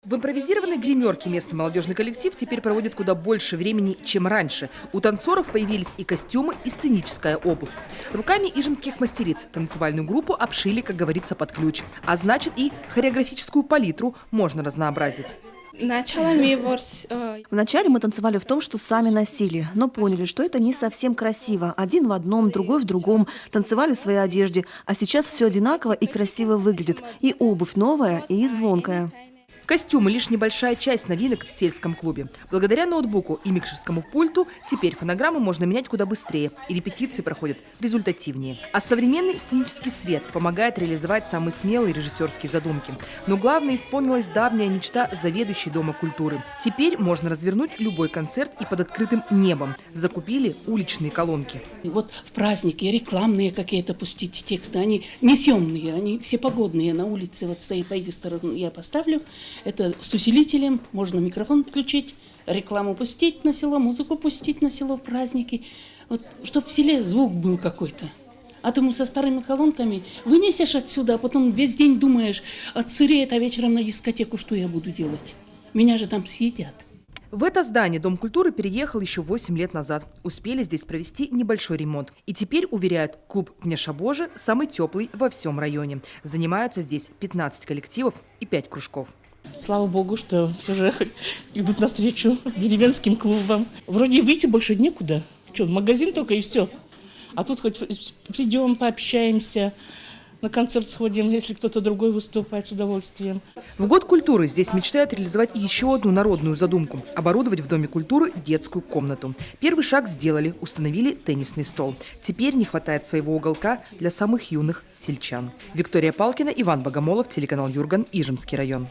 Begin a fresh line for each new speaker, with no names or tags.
В импровизированной гримерке местный молодежный коллектив теперь проводит куда больше времени, чем раньше. У танцоров появились и костюмы, и сценическая обувь. Руками ижемских мастериц танцевальную группу обшили, как говорится, под ключ. А значит, и хореографическую палитру можно разнообразить.
Вначале мы танцевали в том, что сами носили, но поняли, что это не совсем красиво. Один в одном, другой в другом. Танцевали в своей одежде, а сейчас все одинаково и красиво выглядит. И обувь новая, и звонкая.
Костюмы – лишь небольшая часть новинок в сельском клубе. Благодаря ноутбуку и микшерскому пульту теперь фонограмму можно менять куда быстрее, и репетиции проходят результативнее. А современный сценический свет помогает реализовать самые смелые режиссерские задумки. Но главное, исполнилась давняя мечта заведующей Дома культуры. Теперь можно развернуть любой концерт и под открытым небом. Закупили уличные колонки.
Вот в праздники рекламные какие-то пустить тексты, они несъемные, они всепогодные. На улице вот стоит, по этой стороне я поставлю. Это с усилителем, можно микрофон включить, рекламу пустить на село, музыку пустить на село в праздники. Вот, чтобы в селе звук был какой-то. А тому со старыми колонками вынесешь отсюда, а потом весь день думаешь, отсыреет, а вечером на дискотеку что я буду делать? Меня же там съедят.
В это здание Дом культуры переехал еще 8 лет назад. Успели здесь провести небольшой ремонт. И теперь, уверяют, клуб «Вне Шабожи» самый теплый во всем районе. Занимаются здесь 15 коллективов и 5 кружков.
Слава богу, что все же идут навстречу деревенским клубам. Вроде выйти больше некуда. Что, в магазин только и все. А тут хоть придем, пообщаемся, на концерт сходим, если кто-то другой выступает с удовольствием.
В год культуры здесь мечтают реализовать еще одну народную задумку – оборудовать в Доме культуры детскую комнату. Первый шаг сделали – установили теннисный стол. Теперь не хватает своего уголка для самых юных сельчан. Виктория Палкина, Иван Богомолов, телеканал Юрган, Ижемский район.